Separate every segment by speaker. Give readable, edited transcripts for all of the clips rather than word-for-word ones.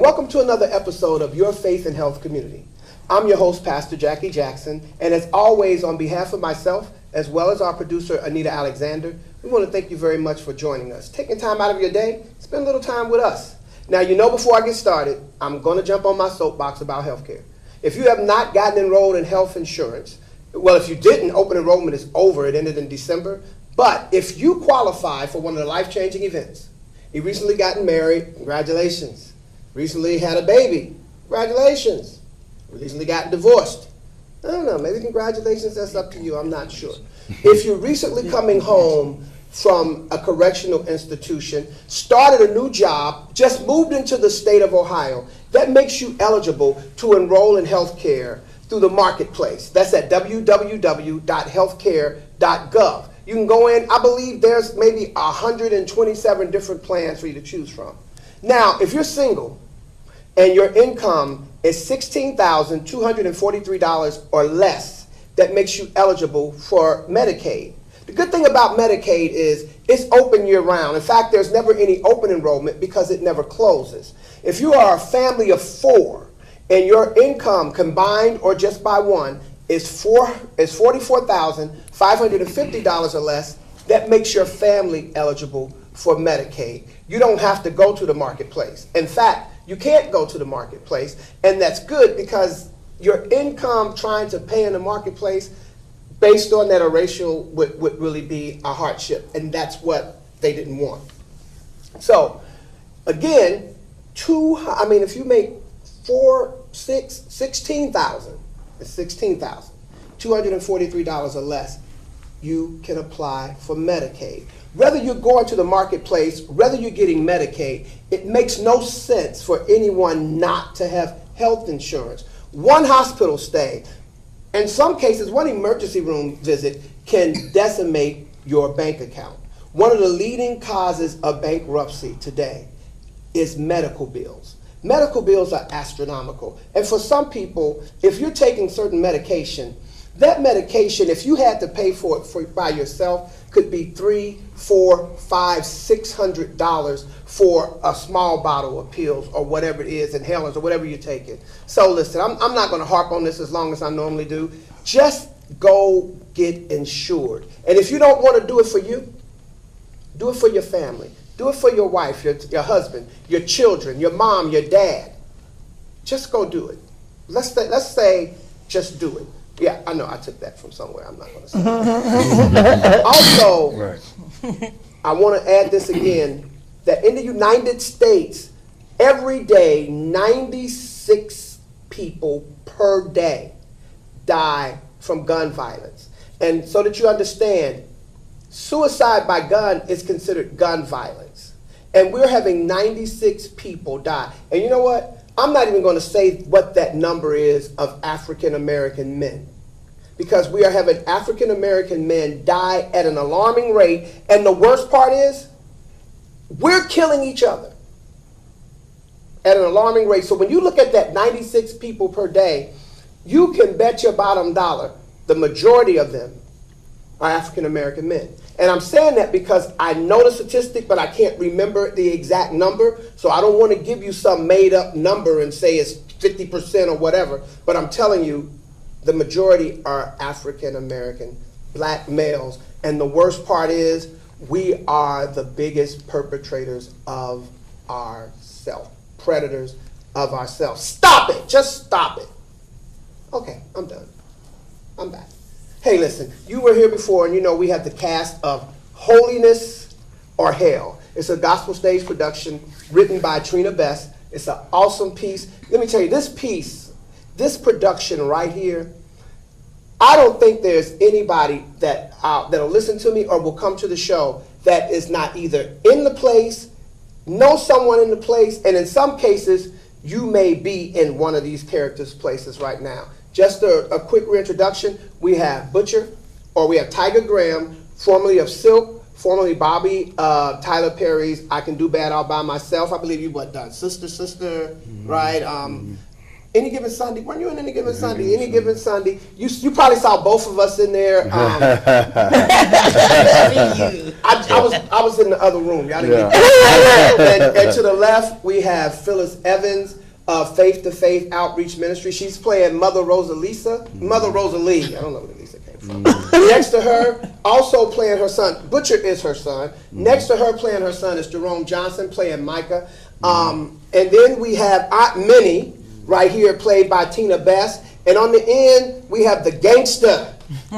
Speaker 1: welcome to another episode of Your Faith and Health Community. I'm your host, Pastor Jackie Jackson, and as always, on behalf of myself, as well as our producer, Anita Alexander, we want to thank you very much for joining us. Taking time out of your day, spend a little time with us. Now, you know, before I get started, I'm going to jump on my soapbox about healthcare. If you have not gotten enrolled in health insurance, well, if you didn't, open enrollment is over. It ended in December. But if you qualify for one of the life-changing events, you recently gotten married, congratulations. Recently had a baby, congratulations. Recently got divorced. I don't know, maybe congratulations, that's up to you, I'm not sure. If you're recently coming home from a correctional institution, started a new job, just moved into the state of Ohio, that makes you eligible to enroll in health care through the marketplace. That's at www.healthcare.gov. You can go in, I believe there's maybe 127 different plans for you to choose from. Now, if you're single and your income is $16,243 or less, that makes you eligible for Medicaid. The good thing about Medicaid is it's open year-round. In fact, there's never any open enrollment because it never closes. If you are a family of 4 and your income combined or just by one is $44,550 or less, that makes your family eligible for Medicaid. You don't have to go to the marketplace. In fact, you can't go to the marketplace, and that's good because your income trying to pay in the marketplace based on that ratio would really be a hardship, and that's what they didn't want. So, again, if you make $16,000, it's $16,243 or less, you can apply for Medicaid. Whether you're going to the marketplace, whether you're getting Medicaid, it makes no sense for anyone not to have health insurance. One hospital stay, in some cases, one emergency room visit can decimate your bank account. One of the leading causes of bankruptcy today is medical bills. Medical bills are astronomical. And for some people, if you're taking certain medication, that medication, if you had to pay for it by yourself, could be $300, $400, $500, $600 for a small bottle of pills or whatever it is, inhalers or whatever you're taking. So listen, I'm not going to harp on this as long as I normally do. Just go get insured. And if you don't want to do it for you, do it for your family. Do it for your wife, your husband, your children, your mom, your dad. Just go do it. Let's say just do it. Yeah, I know I took that from somewhere. I'm not going to say that. Also, right. I want to add this again, that in the United States, every day, 96 people per day die from gun violence. And so that you understand, suicide by gun is considered gun violence. And we're having 96 people die. And you know what? I'm not even going to say what that number is of African American men, because we are having African American men die at an alarming rate. And the worst part is, we're killing each other at an alarming rate. So when you look at that 96 people per day, you can bet your bottom dollar the majority of them are African American men. And I'm saying that because I know the statistic, but I can't remember the exact number. So I don't want to give you some made up number and say it's 50% or whatever. But I'm telling you, the majority are African American black males. And the worst part is, we are the biggest perpetrators of ourselves, predators of ourselves. Stop it. Just stop it. Okay, I'm done. I'm back. Hey, listen, you were here before, and you know we have the cast of Holiness or Hell. It's a gospel stage production written by Trina Best. It's an awesome piece. Let me tell you, this piece, this production right here, I don't think there's anybody that'll listen to me or will come to the show that is not either in the place, know someone in the place, and in some cases, you may be in one of these characters' places right now. Just a quick reintroduction. We have Butcher, or we have Tiger Graham, formerly of Silk, formerly Bobby Tyler Perry's I Can Do Bad All By Myself. I believe you done Sister, right? Any Given Sunday. Weren't you in Any Given Sunday? Any Given Sunday. You probably saw both of us in there. I was in the other room. Y'all didn't get and to the left, we have Phyllis Evans of Faith to Faith Outreach Ministry. She's playing Mother Rosalisa. Mother Rosalie. I don't know where Lisa came from. Next to her, also playing her son, Butcher is her son. Next to her playing her son is Jerome Johnson playing Micah. And then we have Aunt Minnie right here played by Tina Best. And on the end, we have the gangster.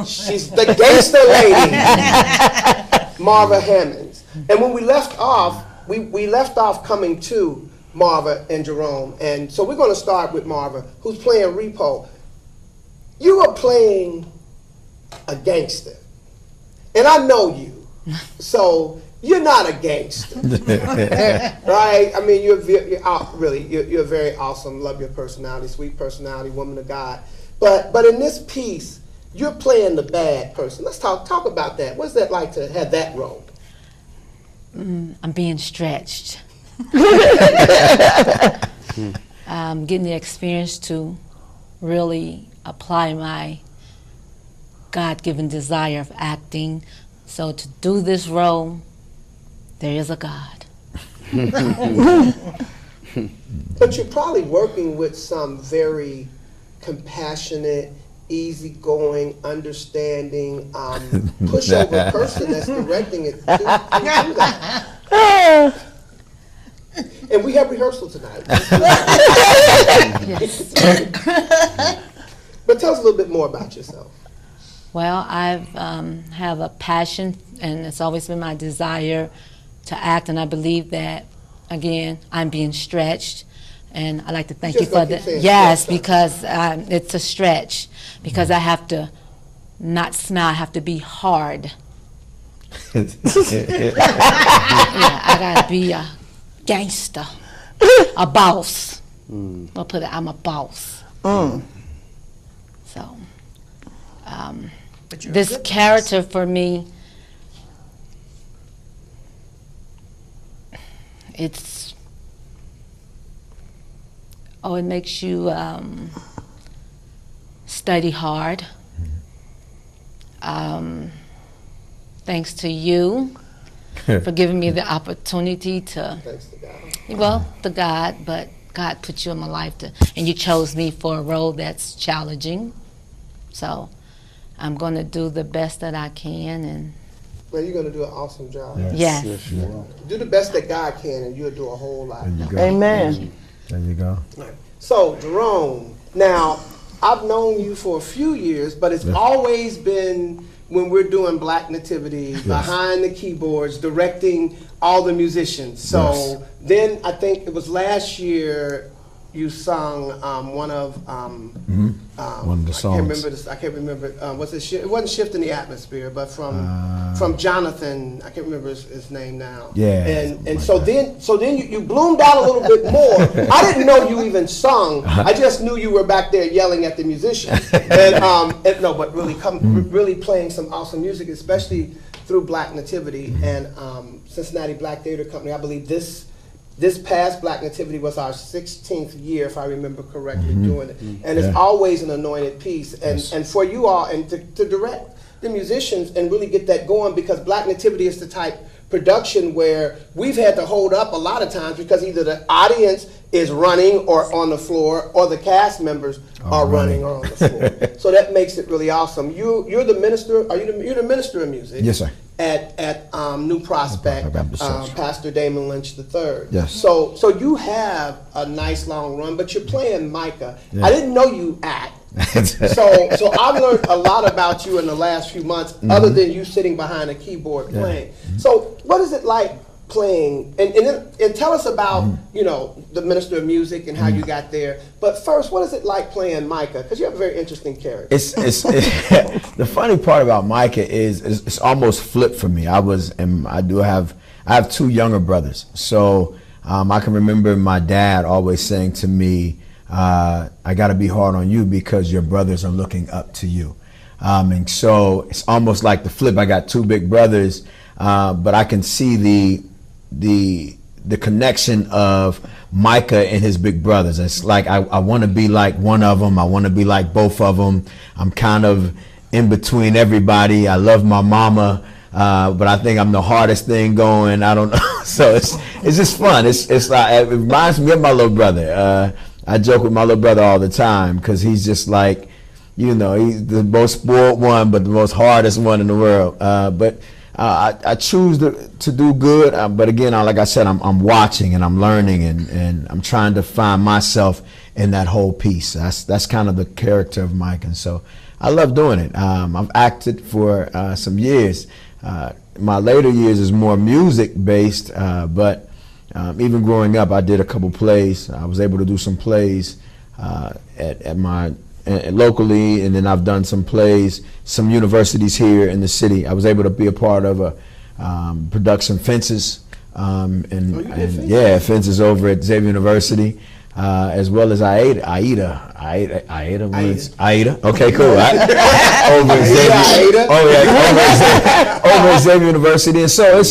Speaker 1: She's the gangster lady, Marva Hammonds. And when we left off, we left off coming to Marva and Jerome. And so we're going to start with Marva, who's playing Repo. You are playing a gangster. And I know you. So you're not a gangster. Right? I mean, you're very awesome. Love your personality, sweet personality, woman of God. But in this piece, you're playing the bad person. Let's talk about that. What's that like to have that role?
Speaker 2: I'm being stretched. Getting the experience to really apply my God-given desire of acting. So to do this role, there is a God.
Speaker 1: But you're probably working with some very compassionate, easygoing, understanding, pushover person that's directing it to do that. And we have rehearsal tonight.
Speaker 2: Yes.
Speaker 1: But tell us a little bit more about yourself.
Speaker 2: Well, I have a passion, and it's always been my desire to act, and I believe that, again, I'm being stretched. And I'd like to thank you for that. Yes, because it's a stretch. Because I have to not smile, I have to be hard. Yeah, I gotta be a gangster, a boss. I'll put it, I'm a boss. So, this character for me, it makes you study hard. Thanks to you for giving me the opportunity to,
Speaker 1: Thanks to God.
Speaker 2: well, to God, but God put you in my life and you chose me for a role that's challenging. So I'm going to do the best that I can. And
Speaker 1: Well, you're going to do an awesome job.
Speaker 2: yes.
Speaker 3: Yes, you will.
Speaker 1: Do the best that God can, and you'll do a whole lot.
Speaker 3: There you go.
Speaker 4: Amen.
Speaker 3: There you go.
Speaker 1: So, Jerome, now, I've known you for a few years, but it's always been when we're doing Black Nativity, behind the keyboards, directing all the musicians. So then I think it was last year you sung one of
Speaker 3: One of the songs.
Speaker 1: I can't remember. Was it? It wasn't "Shift in the Atmosphere," but from Jonathan. I can't remember his name now.
Speaker 3: Yeah.
Speaker 1: And so then you bloomed out a little bit more. I didn't know you even sung. I just knew you were back there yelling at the musicians. But really playing some awesome music, especially through Black Nativity and Cincinnati Black Theater Company. I believe this past Black Nativity was our 16th year, if I remember correctly, doing it. And it's always an anointed piece. And for you all, and to direct the musicians and really get that going, because Black Nativity is the type production where we've had to hold up a lot of times because either the audience is running or on the floor, or the cast members are running or on the floor. So that makes it really awesome. You're the minister. You're the minister of music?
Speaker 3: Yes, sir.
Speaker 1: At New Prospect, Pastor Damon Lynch III.
Speaker 3: Yes.
Speaker 1: So you have a nice long run, but you're playing Micah. I didn't know you act. So I've learned a lot about you in the last few months, other than you sitting behind a keyboard playing. So what is it like playing? And tell us about the minister of music and how you got there. But first, what is it like playing Micah? Because you have a very interesting character.
Speaker 3: The funny part about Micah is it's almost flipped for me. I have two younger brothers, so I can remember my dad always saying to me, I got to be hard on you because your brothers are looking up to you. And so it's almost like the flip. I got two big brothers, but I can see the the connection of Micah and his big brothers. It's like I want to be like one of them. I want to be like both of them. I'm kind of in between everybody. I love my mama, but I think I'm the hardest thing going. I don't know. So it's just fun. It's like, it reminds me of my little brother. I joke with my little brother all the time because he's just like, you know, he's the most spoiled one, but the most hardest one in the world. But I choose to do good. But again, like I said, I'm watching and I'm learning and I'm trying to find myself in that whole piece. That's kind of the character of Mike. And so I love doing it. I've acted for some years. My later years is more music based, but even growing up, I did a couple plays. I was able to do some plays at my locally, and then I've done some plays, some universities here in the city. I was able to be a part of a production Fences, Fences over at Xavier University, as well as Aida. Okay, cool. Over at Xavier University, and so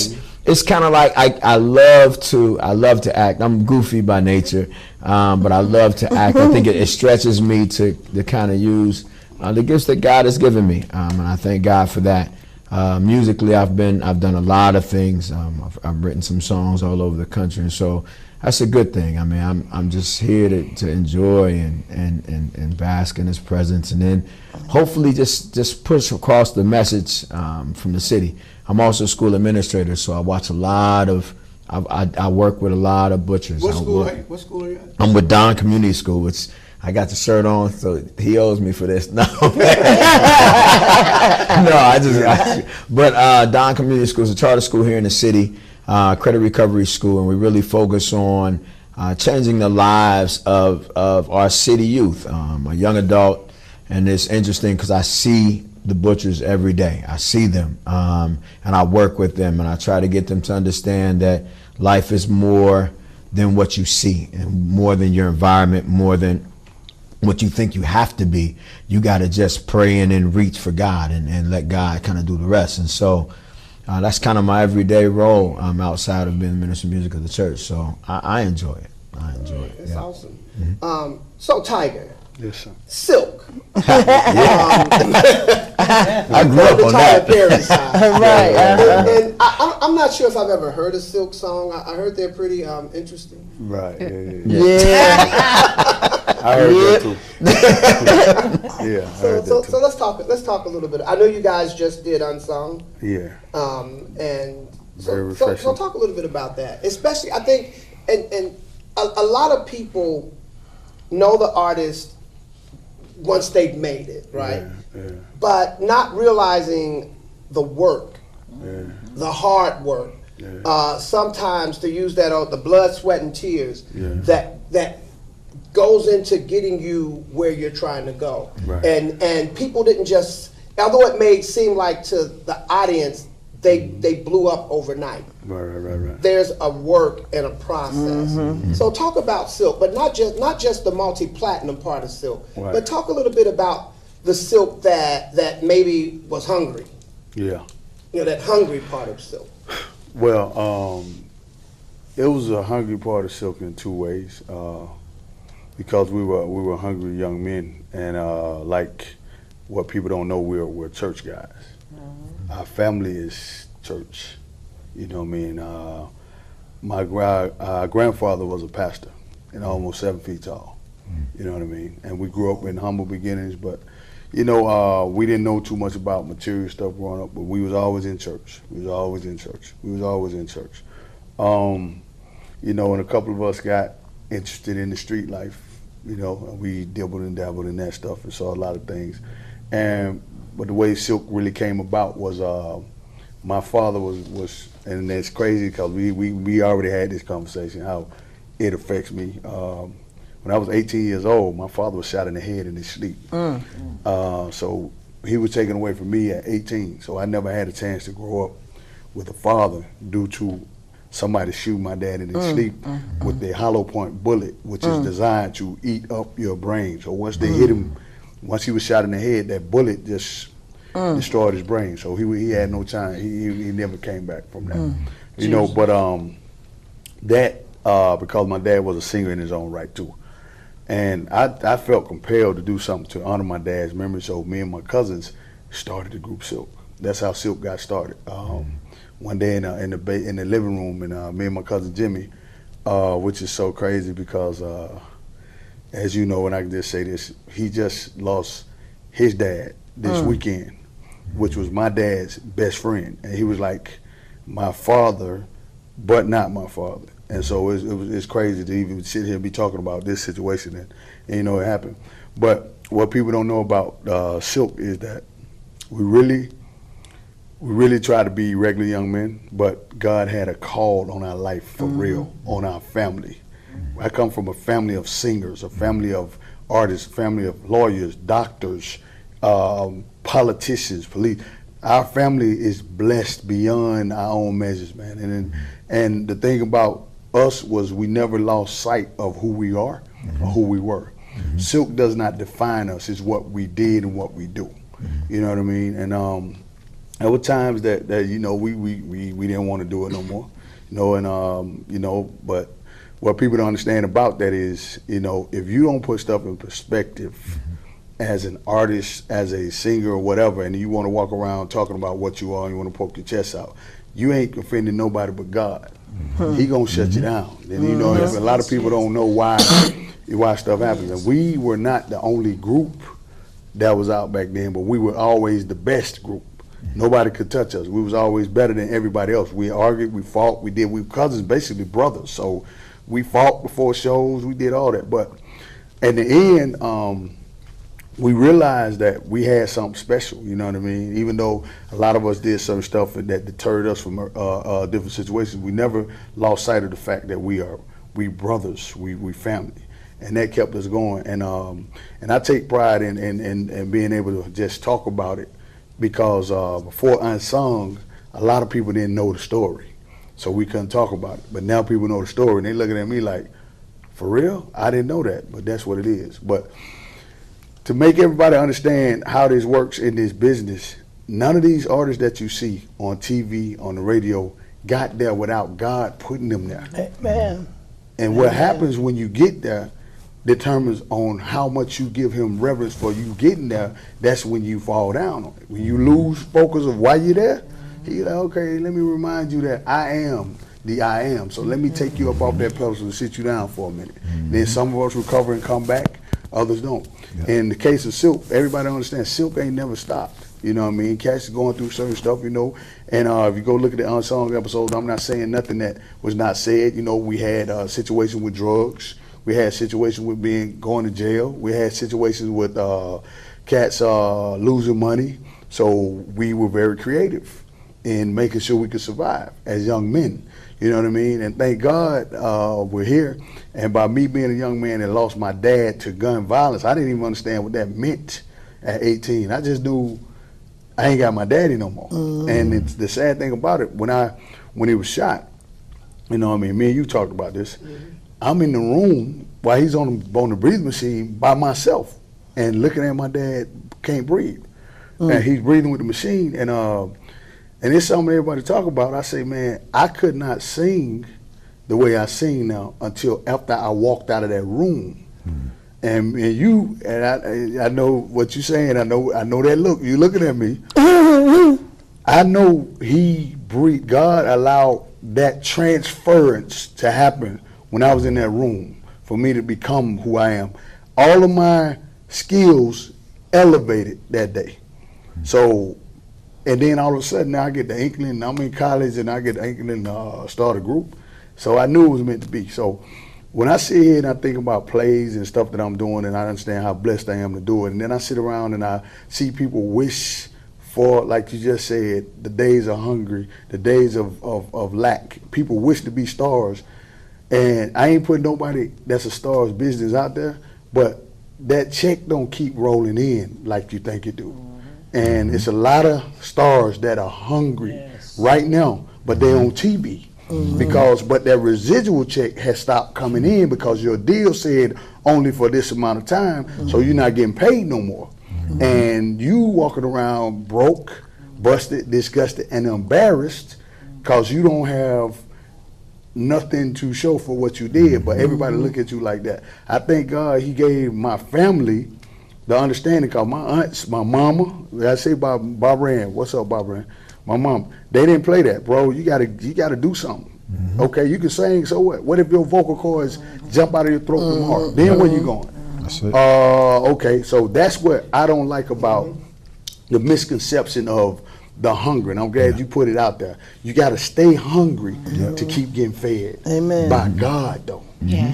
Speaker 3: it's kind of like I love to act. I'm goofy by nature, but I love to act. I think it stretches me to kind of use the gifts that God has given me, and I thank God for that. Musically, I've done a lot of things. I've written some songs all over the country, and so that's a good thing. I mean, I'm just here to enjoy and bask in His presence, and then hopefully just push across the message from the city. I'm also a school administrator, so I watch a lot of. I work with a lot of butchers.
Speaker 1: What school are you at?
Speaker 3: I'm with Don Community School. I got the shirt on, so he owes me for this. No, but Don Community School is a charter school here in the city, credit recovery school, and we really focus on changing the lives of our city youth, a young adult, and it's interesting because I see the butchers every day. I see them, and I work with them, and I try to get them to understand that life is more than what you see, and more than your environment, more than what you think you have to be. You got to just pray in and reach for God and let God kind of do the rest. And so that's kind of my everyday role outside of being the minister of music of the church. So I enjoy it.
Speaker 1: It's awesome. Mm-hmm. So Tiger.
Speaker 4: Yes, sir.
Speaker 1: Silk.
Speaker 3: I grew up on that.
Speaker 2: Right.
Speaker 1: And I'm not sure if I've ever heard a Silk song. I heard they're pretty interesting.
Speaker 4: Right.
Speaker 2: Yeah.
Speaker 4: I heard that too. Yeah. I heard that too.
Speaker 1: So let's talk a little bit. I know you guys just did Unsung.
Speaker 4: Yeah.
Speaker 1: And
Speaker 4: very refreshing.
Speaker 1: So talk a little bit about that. Especially, I think, and a lot of people know the artist once they've made it, right?
Speaker 4: Yeah.
Speaker 1: But not realizing the work, the hard work. Yeah. Sometimes to use that, the blood, sweat, and tears that goes into getting you where you're trying to go.
Speaker 4: Right.
Speaker 1: And people didn't just, although it may seem like to the audience, they blew up overnight.
Speaker 4: Right.
Speaker 1: There's a work and a process. Mm-hmm. So talk about Silk, but not just the multi-platinum part of Silk,
Speaker 4: right.
Speaker 1: But talk a little bit about the Silk that maybe was hungry.
Speaker 4: Yeah.
Speaker 1: That hungry part of Silk.
Speaker 4: Well, it was a hungry part of Silk in two ways. Because we were hungry young men, and like what people don't know, we're church guys. Mm-hmm. Our family is church. You know what I mean? My grandfather was a pastor, and almost 7 feet tall. Mm-hmm. You know what I mean? And we grew up in humble beginnings, but we didn't know too much about material stuff growing up. But we was always in church. And a couple of us got interested in the street life. And we dabbled and dabbled in that stuff and saw a lot of things. But the way Silk really came about was my father was, and it's crazy because we already had this conversation, how it affects me. When I was 18 years old, my father was shot in the head in his sleep. So he was taken away from me at 18. So I never had a chance to grow up with a father due to somebody shoot my dad in his sleep with the hollow point bullet, which is designed to eat up your brain. So once they hit him, once he was shot in the head, that bullet just destroyed his brain. So he had no time. He never came back from that. that because my dad was a singer in his own right too. And I felt compelled to do something to honor my dad's memory. So me and my cousins started the group Silk. That's how Silk got started. One day in the living room, and me and my cousin Jimmy, which is so crazy because, as you know, and I can just say this, he just lost his dad this weekend, which was my dad's best friend, and he was like my father, but not my father. And so it's crazy to even sit here and be talking about this situation, and you know it happened. But what people don't know about Silk is that we really try to be regular young men, but God had a call on our life for real, on our family. I come from a family of singers, a family of artists, a family of lawyers, doctors, politicians, police. Our family is blessed beyond our own measures, man. And the thing about us was we never lost sight of who we are or who we were. Silk does not define us. It's what we did and what we do. You know what I mean? And there were times that you know we didn't want to do it no more. You know, and you know, but what people don't understand about that is, you know, if you don't put stuff in perspective as an artist, as a singer or whatever, and you want to walk around talking about what you are and you want to poke your chest out, you ain't offending nobody but God. He gonna shut you down. And you know, a lot of people don't know why stuff happens. And we were not the only group that was out back then, but we were always the best group. Nobody could touch us. We was always better than everybody else. We argued, we fought, we were cousins, basically brothers. So we fought before shows, we did all that. But at the end, we realized that we had something special, you know what I mean? Even though a lot of us did certain stuff that deterred us from different situations, we never lost sight of the fact that we brothers, we family. And that kept us going. And I take pride in being able to just talk about it, because before Unsung, a lot of people didn't know the story. So we couldn't talk about it. But now people know the story, and they looking at me like, for real? I didn't know that, but that's what it is. But to make everybody understand how this works in this business, none of these artists that you see on TV, on the radio, got there without God putting them there.
Speaker 1: Amen.
Speaker 4: And what happens when you get there determines on how much you give him reverence for you getting there. That's when you fall down on it. When you lose focus of why you're there, he's like, okay, let me remind you that I am the I am. So let me take you up off that pedestal and sit you down for a minute. Then some of us recover and come back, others don't. In the case of Silk, everybody understands Silk ain't never stopped. You know what I mean? Cash is going through certain stuff, you know. And if you go look at the Unsung episodes, I'm not saying nothing that was not said. You know, we had a situation with drugs. We had situations with going to jail. We had situations with cats losing money. So we were very creative in making sure we could survive as young men. You know what I mean? And thank God we're here. And by me being a young man that lost my dad to gun violence, I didn't even understand what that meant at 18. I just knew I ain't got my daddy no more. And it's the sad thing about it, when he was shot, you know what I mean? Me and you talked about this. I'm in the room while he's on the breathing machine by myself and looking at my dad can't breathe. And he's breathing with the machine. And it's something everybody talk about. I say, man, I could not sing the way I sing now until after I walked out of that room. And you, and I know what you're saying. I know that look. You're looking at me. I know he breathed. God allowed that transference to happen when I was in that room for me to become who I am. All of my skills elevated that day. So, and then all of a sudden now I get the inkling, I'm in college and I get the inkling to start a group. So I knew it was meant to be. So when I sit here and I think about plays and stuff that I'm doing and I understand how blessed I am to do it, and then I sit around and I see people wish for, like you just said, the days of hungry, the days of lack. People wish to be stars. And I ain't putting nobody that's a star's business out there, but that check don't keep rolling in like you think it do. And it's a lot of stars that are hungry right now, but they're on TV. But that residual check has stopped coming in because your deal said only for this amount of time, so you're not getting paid no more. And you walking around broke, busted, disgusted, and embarrassed because you don't have nothing to show for what you did, but everybody look at you like that. I thank God he gave my family the understanding, because my aunts, my mama, I say Barbara Ann, what's up, Barbara Ann? My mom, they didn't play that, bro. You gotta do something. Okay, you can sing, so what? What if your vocal cords jump out of your throat tomorrow? Then where you going?
Speaker 3: That's it.
Speaker 4: Okay, so that's what I don't like about the misconception of the hunger, and I'm glad you put it out there. You got to stay hungry to keep getting fed.
Speaker 5: Amen.
Speaker 4: By God, though.
Speaker 2: Yeah.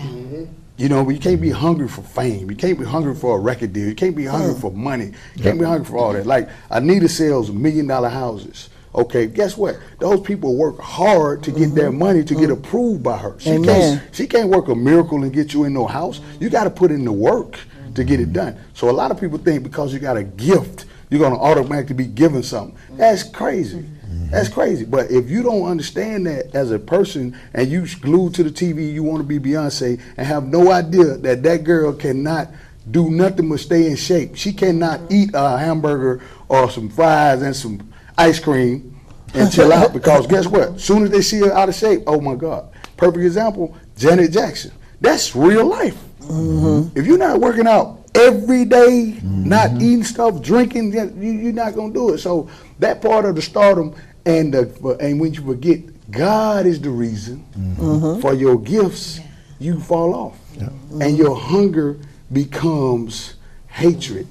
Speaker 4: You know, you can't be hungry for fame. You can't be hungry for a record deal. You can't be hungry for money. You can't be hungry for all that. Like, Anita sells $1 million houses. Okay, guess what? Those people work hard to get their money to get approved by her. She can't work a miracle and get you in no house. You got to put in the work to get it done. So a lot of people think because you got a gift, you're going to automatically be given something. That's crazy. That's crazy. But if you don't understand that as a person and you glued to the TV, you want to be Beyonce and have no idea that that girl cannot do nothing but stay in shape. She cannot eat a hamburger or some fries and some ice cream and chill out, because guess what? As soon as they see her out of shape, oh my God. Perfect example, Janet Jackson. That's real life. If you're not working out every day, not eating stuff, drinking, you're not gonna do it. So that part of the stardom, and when you forget God is the reason for your gifts, you fall off, and your hunger becomes hatred.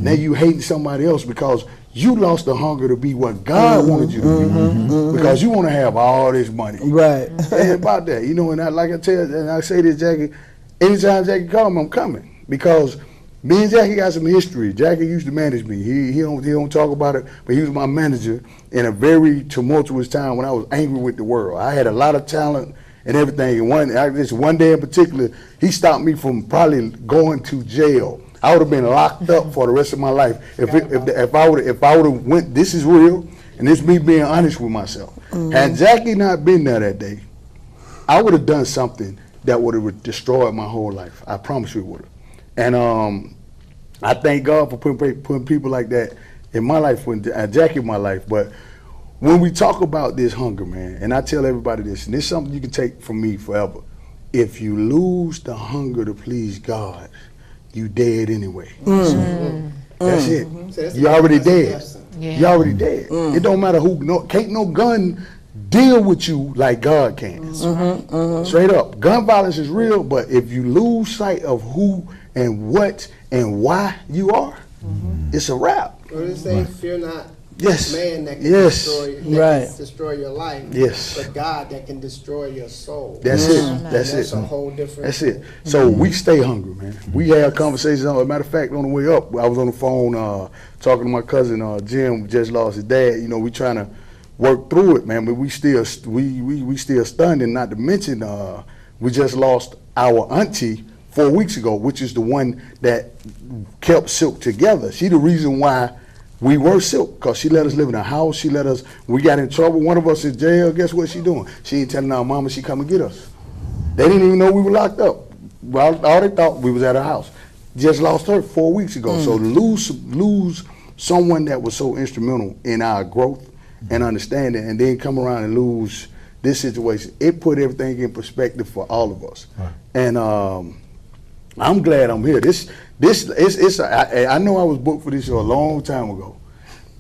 Speaker 4: Now you hating somebody else because you lost the hunger to be what God wanted you to be, because you want to have all this money.
Speaker 5: Right.
Speaker 4: And about that, you know, and I say this, Jackie, anytime Jackie call me, I'm coming, because me and Jackie got some history. Jackie used to manage me. He don't talk about it, but he was my manager in a very tumultuous time when I was angry with the world. I had a lot of talent and everything, and this one day in particular, he stopped me from probably going to jail. I would have been locked up for the rest of my life if I would have went. This is real, and this is me being honest with myself. Had Jackie not been there that day, I would have done something that would have destroyed my whole life. I promise you it would have. And I thank God for putting people like that in my life, when Jackie in my life. But when we talk about this hunger, man, and I tell everybody this, and this is something you can take from me forever. If you lose the hunger to please God, you dead anyway. That's it. You already dead. You already dead. It don't matter who. Can't no gun deal with you like God can. Straight up. Gun violence is real, but if you lose sight of who and what and why you are, it's a wrap.
Speaker 1: What do they say? Fear not.
Speaker 4: Yes.
Speaker 1: Man that can destroy your life.
Speaker 4: Yes.
Speaker 1: But God that can destroy your soul.
Speaker 4: That's it. That's
Speaker 1: a whole different.
Speaker 4: That's it. So we stay hungry, man. We had conversations. As a matter of fact, on the way up, I was on the phone talking to my cousin Jim, who just lost his dad. You know, we trying to work through it, man. But we still stunned, and not to mention we just lost our auntie 4 weeks ago, which is the one that kept Silk together. She the reason why we were Silk, because she let us live in a house. She let us, we got in trouble. One of us in jail. Guess what she doing? She ain't telling our mama she come and get us. They didn't even know we were locked up. Well, all they thought we was at her house. Just lost her 4 weeks ago. So to lose someone that was so instrumental in our growth and understanding, and then come around and lose this situation, it put everything in perspective for all of us. Right. And I'm glad I'm here. I know I was booked for this show a long time ago,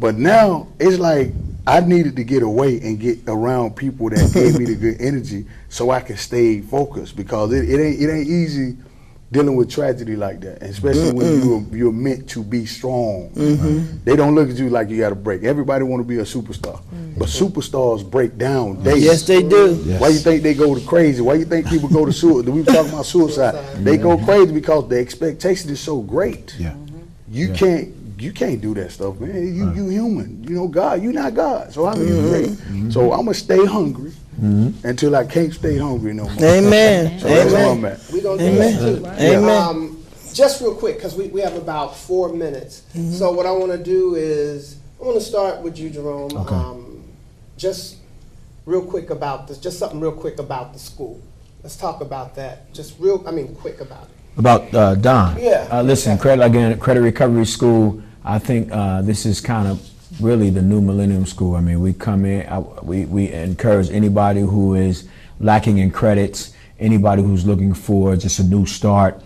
Speaker 4: but now it's like I needed to get away and get around people that gave me the good energy so I can stay focused, because it ain't easy dealing with tragedy like that, and especially when you're meant to be strong. They don't look at you like you got a break. Everybody want to be a superstar, but superstars break down daily.
Speaker 5: Yes, they do.
Speaker 4: Yes. Why you think they go to crazy? Why you think people go to suicide? We were talking about suicide. They go crazy because the expectation is so great. You can't do that stuff, man. You human. You know, God, you not God. So how can you great? So I'm gonna stay hungry until I can't stay hungry no more.
Speaker 5: Amen.
Speaker 4: So that's where I'm at.
Speaker 1: We're gonna do that too.
Speaker 5: Amen.
Speaker 1: Just real quick, because we have about 4 minutes. So what I want to do is I want to start with you, Jerome.
Speaker 3: Okay.
Speaker 1: Just real quick about this. Just something real quick about the school. Let's talk about that. Just quick about it.
Speaker 3: About Don.
Speaker 1: Yeah.
Speaker 3: Listen, Credit Recovery School, I think this is kind of really the new Millennium School. I mean, we come in, we encourage anybody who is lacking in credits, anybody who's looking for just a new start.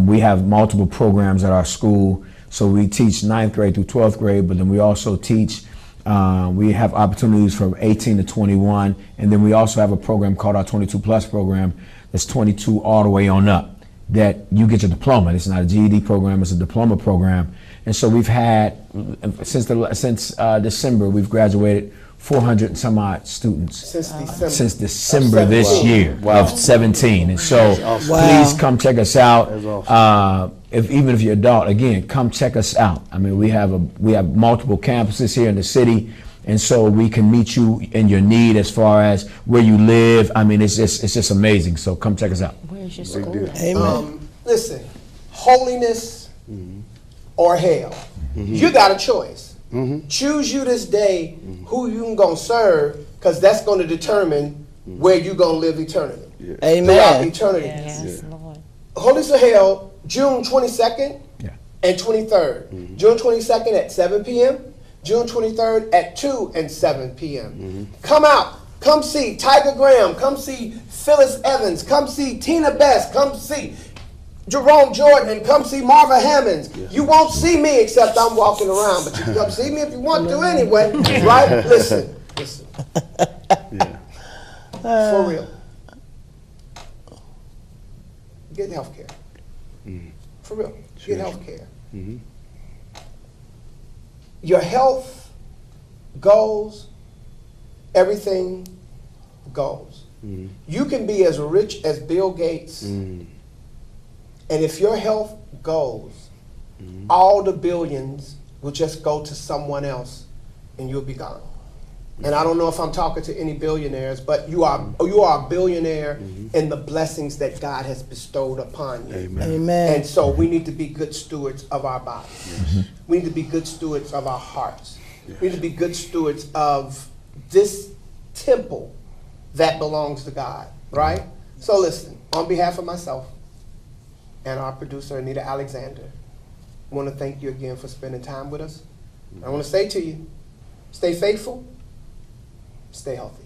Speaker 3: We have multiple programs at our school. So we teach 9th grade through 12th grade, but then we also teach, we have opportunities from 18 to 21. And then we also have a program called our 22 Plus program that's 22 all the way on up, that you get your diploma. It's not a GED program, it's a diploma program. And so we've had, since December, we've graduated 400 and some odd students. Since December this year of 17. And so please come check us out. Even if you're an adult, again, come check us out. I mean, we have multiple campuses here in the city, and so we can meet you in your need as far as where you live. I mean, it's just amazing. So come check us out.
Speaker 2: Where's your school?
Speaker 1: Amen. Listen, holiness or hell. You got a choice. Choose you this day who you gonna serve, because that's going to determine where you gonna live eternally.
Speaker 5: Amen.
Speaker 1: Throughout eternity.
Speaker 2: Yes, Lord.
Speaker 1: Holiness or hell, June 22nd and 23rd. June 22nd at 7 p.m. June 23rd at 2 and 7 p.m. Come out. Come see Tiger Graham. Come see Phyllis Evans. Come see Tina Best. Come see Jerome Jordan, and come see Marva Hammonds. You won't see me except I'm walking around, but you can come see me if you want to anyway, right? Listen. For real. Get health care. For real. Get health care. Your health goes, everything goes. You can be as rich as Bill Gates, and if your health goes, all the billions will just go to someone else and you'll be gone. And I don't know if I'm talking to any billionaires, but you are a billionaire in the blessings that God has bestowed upon you.
Speaker 5: Amen.
Speaker 1: And so we need to be good stewards of our bodies. We need to be good stewards of our hearts. We need to be good stewards of this temple that belongs to God, right? So listen, on behalf of myself and our producer, Anita Alexander, I want to thank you again for spending time with us. I want to say to you, stay faithful, stay healthy.